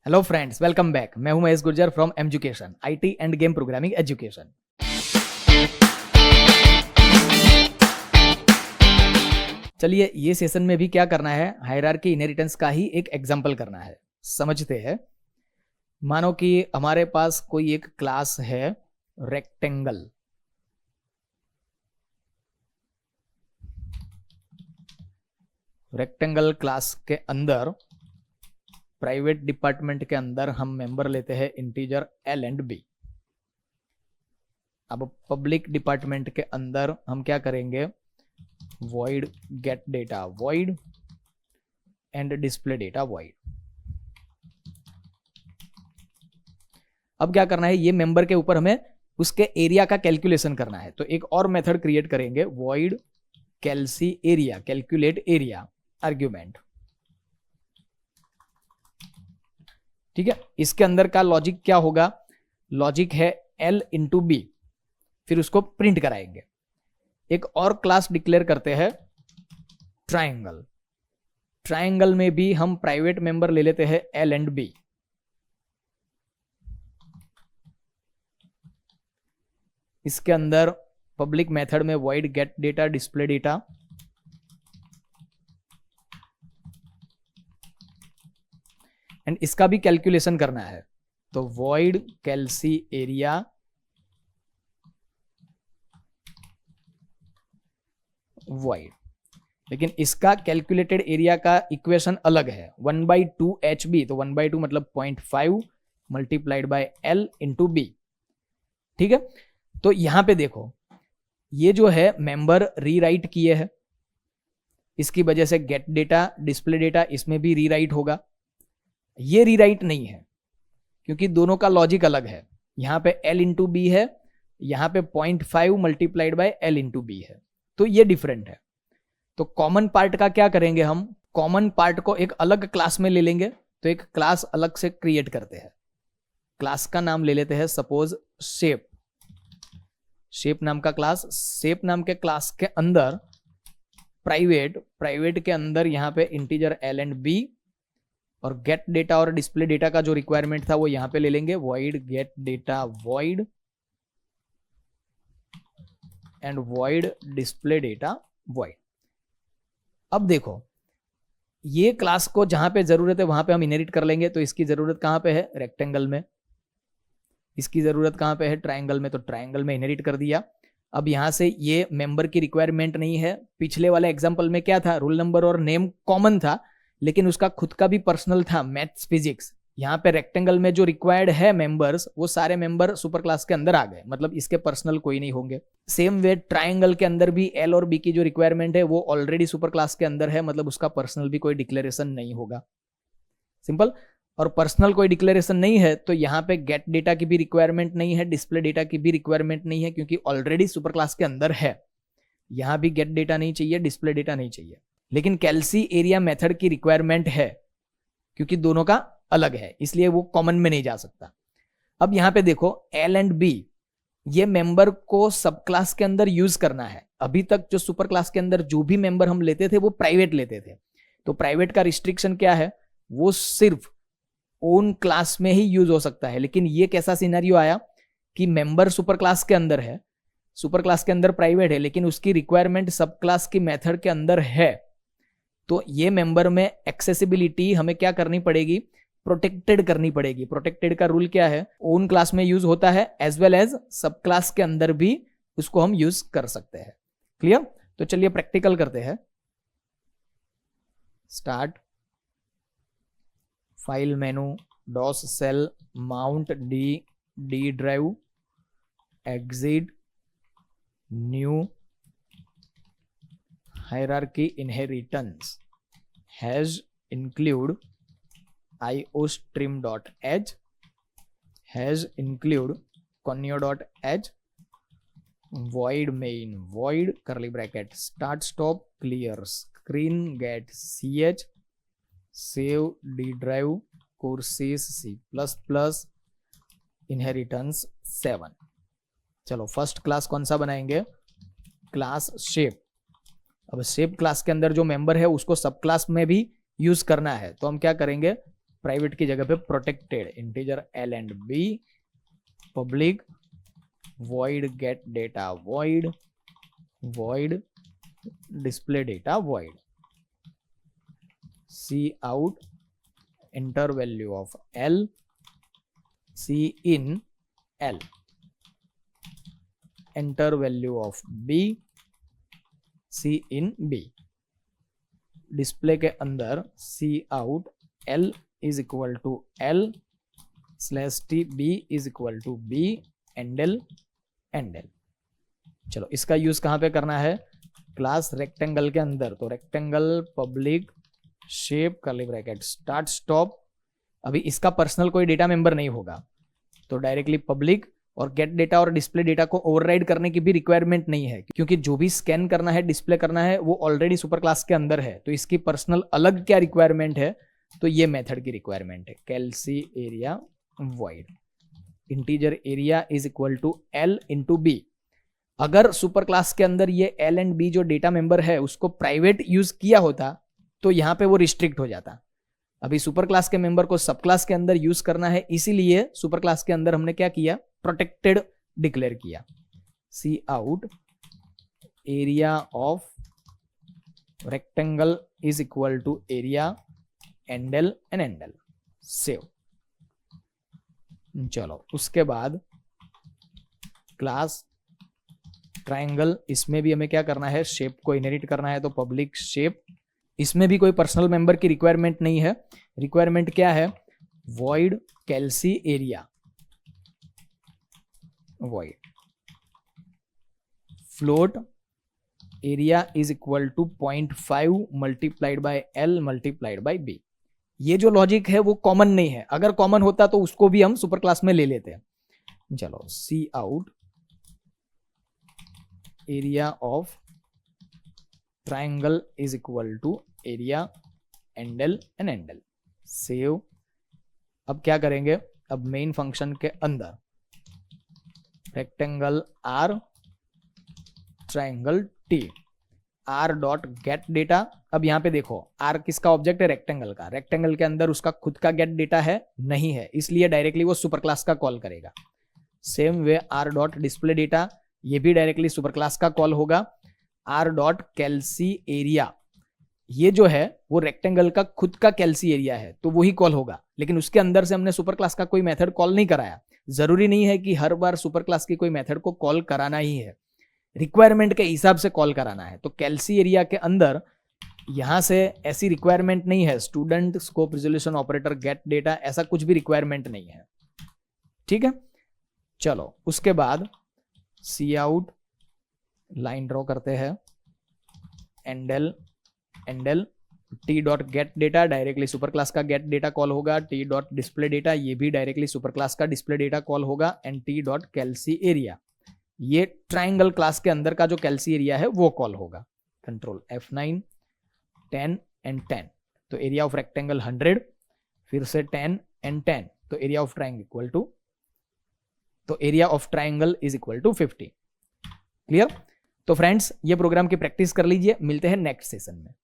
Hello friends, welcome back. मैं हूं Mahesh Gurjar from education IT end game programming education. चलिए, ये सेशन में भी क्या करना है, हायरार्की इनहेरिटेंस का ही एक एग्जांपल करना है। समझते हैं। मानो कि हमारे पास कोई एक क्लास है रेक्टेंगल। रेक्टेंगल क्लास के अंदर प्राइवेट डिपार्टमेंट के अंदर हम मेंबर लेते हैं इंटीजर एल एंड बी। अब पब्लिक डिपार्टमेंट के अंदर हम क्या करेंगे, void get data void and display data void। अब क्या करना है, ये मेंबर के ऊपर हमें उसके एरिया का कैलकुलेशन करना है। तो एक और मेथड क्रिएट करेंगे, void calci area, calculate area argument. ठीक है, इसके अंदर का लॉजिक क्या होगा, लॉजिक है l इंटू बी, फिर उसको प्रिंट कराएंगे। एक और क्लास डिक्लेयर करते हैं ट्रायंगल। ट्रायंगल में भी हम प्राइवेट मेंबर ले लेते हैं एल एंड बी। इसके अंदर पब्लिक मेथड में void get data display data, and इसका भी कैलकुलेशन करना है। तो void calci area void, लेकिन इसका कैलकुलेटेड एरिया का इक्वेशन अलग है, 1/2 HB। तो 1/2 मतलब 0.5 multiplied by L into B. ठीक है, तो यहां पे देखो, ये जो है मेंबर रीराइट किए हैं, इसकी वजह से गेट डेटा डिस्प्ले डेटा इसमें भी रीराइट होगा। ये रीराइट नहीं है क्योंकि दोनों का लॉजिक अलग है। यहां पे L इंटू बी है, यहां पे 0.5 multiplied by L into B है, तो ये डिफरेंट है। तो कॉमन पार्ट का क्या करेंगे, हम कॉमन पार्ट को एक अलग क्लास में ले लेंगे। तो एक क्लास अलग से क्रिएट करते हैं। क्लास का नाम ले लेते हैं सपोज शेप। शेप नाम का क्लास। शेप नाम के क्लास के अंदर प्राइवेट के अंदर यहां पे इंटीजर एल एंड बी, और गेट डेटा और डिस्प्ले डेटा का जो रिक्वायरमेंट था वो यहां पे ले लेंगे, void get data void and void display data void। अब देखो, ये क्लास को जहां पे जरूरत है वहां पे हम इनहेरिट कर लेंगे। तो इसकी जरूरत कहां पे है, रेक्टेंगल में। इसकी जरूरत कहां पे है, ट्रायंगल में। तो ट्रायंगल में इनहेरिट कर दिया। अब यहां से ये मेंबर की रिक्वायरमेंट नहीं है। पिछले वाले एग्जांपल में क्या था, रोल नंबर और नेम कॉमन था, लेकिन उसका खुद का भी पर्सनल था, मैथ्स फिजिक्स। यहाँ पे रेक्टेंगल में जो रिक्वायर्ड है मेंबर्स, वो सारे मेंबर सुपर क्लास के अंदर आ गए, मतलब इसके पर्सनल कोई नहीं होंगे। सेम वे ट्रायंगल के अंदर भी एल और बी की जो रिक्वायरमेंट है वो ऑलरेडी सुपर क्लास के अंदर है, मतलब उसका पर्सनल भी कोई डिक्लेरेशन नहीं होगा। सिंपल। और पर्सनल कोई डिक्लेरेशन नहीं है तो यहाँ पे गेट डेटा की भी रिक्वायरमेंट नहीं है, डिस्प्ले डेटा की भी रिक्वायरमेंट नहीं है, क्योंकि ऑलरेडी सुपर क्लास के अंदर है। यहाँ भी गेट डेटा नहीं चाहिए, डिस्प्ले डेटा नहीं चाहिए। लेकिन कैल्सी एरिया मेथड की रिक्वायरमेंट है, क्योंकि दोनों का अलग है, इसलिए वो कॉमन में नहीं जा सकता। अब यहां पे देखो, एल एंड बी, ये मेंबर को सब क्लास के अंदर यूज करना है। अभी तक जो सुपर क्लास के अंदर जो भी मेंबर हम लेते थे वो प्राइवेट लेते थे। तो प्राइवेट का रिस्ट्रिक्शन क्या है, वो सिर्फ ओन क्लास में ही यूज हो सकता है। लेकिन ये कैसा सिनेरियो आया कि मेंबर सुपर क्लास के अंदर है, सुपर क्लास के अंदर प्राइवेट है, लेकिन उसकी रिक्वायरमेंट सब क्लास की मेथड के अंदर है। तो ये मेंबर में एक्सेसिबिलिटी हमें क्या करनी पड़ेगी, प्रोटेक्टेड करनी पड़ेगी। प्रोटेक्टेड का रूल क्या है, ओन क्लास में यूज होता है एज वेल एज सब क्लास के अंदर भी उसको हम यूज कर सकते हैं। क्लियर। तो चलिए प्रैक्टिकल करते हैं। Start, file menu, DOS shell, mount D drive, exit, new, hierarchy inheritance has include iostream.h, has include conio.h, void main, void curly bracket start stop clear screen get ch, save d drive courses c++ inheritance 7। चलो first class कौन सा बनाएंगे, class shape. अब shape class के अंदर जो member है उसको सब क्लास में भी यूज करना है, तो हम क्या करेंगे, प्राइवेट की जगह पे protected, integer L and B, public void get data void, void display data void, cout enter value of L, cin L, enter value of B, cin B, display के अंदर cout L is equal to L slash T, B is equal to B endl endl. चलो इसका use कहां पे करना है, class rectangle के अंदर। तो rectangle public shape curly bracket start stop. अभी इसका पर्सनल कोई डेटा मेंबर नहीं होगा, तो डायरेक्टली पब्लिक और गेट डेटा और डिस्प्ले डेटा को ओवरराइड करने की भी रिक्वायरमेंट नहीं है, क्योंकि जो भी स्कैन करना है, डिस्प्ले करना है, वो ऑलरेडी सुपर क्लास के अंदर है। तो इसकी पर्सनल अलग क्या रिक्वायरमेंट है, तो ये मेथड की रिक्वायरमेंट है, calc area void integer area is equal to L into B. अगर सुपर क्लास के अंदर ये एल एंड बी जो डेटा मेंबर है उसको प्राइवेट यूज किया होता तो यहां पे वो रिस्ट्रिक्ट हो जाता। अभी सुपर क्लास के मेंबर को सब क्लास के अंदर यूज करना है, इसीलिए सुपर क्लास के अंदर हमने क्या किया, प्रोटेक्टेड डिक्लेयर किया। C out area of rectangle is equal to area endl and endl, save. चलो उसके बाद क्लास ट्रायंगल, इसमें भी हमें क्या करना है, शेप को इनहेरिट करना है, तो पब्लिक शेप। इसमें भी कोई पर्सनल मेंबर की रिक्वायरमेंट नहीं है। रिक्वायरमेंट क्या है, void calc area void float area is equal to 0.5 multiplied by L multiplied by B. ये जो लॉजिक है वो कॉमन नहीं है, अगर कॉमन होता तो उसको भी हम सुपर क्लास में ले लेते हैं। चलो C out area of triangle is equal to area endl and endl, save. अब क्या करेंगे, अब मेन फंक्शन के अंदर rectangle R triangle T R dot get data. अब यहां पे देखो आर किसका ऑब्जेक्ट है, रेक्टेंगल का। रेक्टेंगल के अंदर उसका खुद का गेट डेटा है नहीं है, इसलिए डायरेक्टली वो सुपर क्लास का कॉल करेगा। Same way R dot display data, ये भी डायरेक्टली सुपर क्लास का कॉल होगा। आर डॉट कैलसी एरिया, ये जो है वो रेक्टेंगल का खुद का कैलसी एरिया है, तो वही कॉल होगा, लेकिन उसके अंदर से हमने सुपर क्लास का कोई मेथड कॉल नहीं कराया। जरूरी नहीं है कि हर बार सुपर क्लास की कोई मेथड को कॉल कराना ही है, रिक्वायरमेंट के हिसाब से कॉल कराना है। तो कैलसी एरिया के अंदर यहां से ऐसी रिक्वायरमेंट नहीं है, student scope resolution operator gate data, ऐसा कुछ भी रिक्वायरमेंट नहीं है। ठीक है, चलो उसके बाद सी आउट लाइन ड्रॉ करते हैं, endl endl T dot get data, directly super class का गेट डेटा कॉल होगा। टी डॉट डिस्प्ले डेटा, ये भी डायरेक्टली सुपर क्लास का डिस्प्ले डेटा कॉल होगा। And T dot calc area, ये ट्रायंगल क्लास के अंदर का जो कैलसी एरिया है वो कॉल होगा। कंट्रोल F9, 10 एंड 10, तो एरिया ऑफ रेक्टेंगल 100, फिर से 10 एंड 10, तो area of triangle equal to, तो area of triangle is equal to 50। Clear? तो फ्रेंड्स ये प्रोग्राम की प्रैक्टिस कर लीजिए, मिलते हैं नेक्स्ट सेशन में।